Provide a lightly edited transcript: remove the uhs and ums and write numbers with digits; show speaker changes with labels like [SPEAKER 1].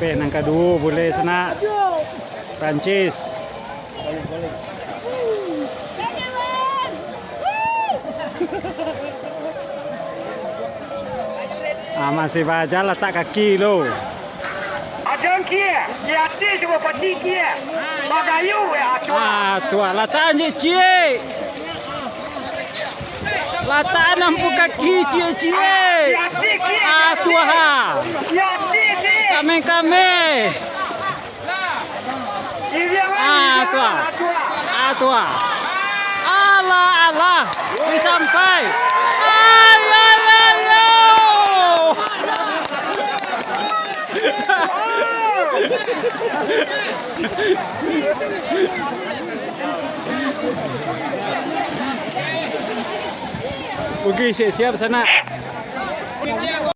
[SPEAKER 1] Nang kadu boleh sana. Prancis. Masih baca letak kaki lo.
[SPEAKER 2] Ajang kia, dia ti cuma pati kia. Bagayu ya
[SPEAKER 1] Tua letak je cie. Letak nampu kaki cie. Tua ha. Kame. Tua. Alah. Ini sampai. Oke, siap sana.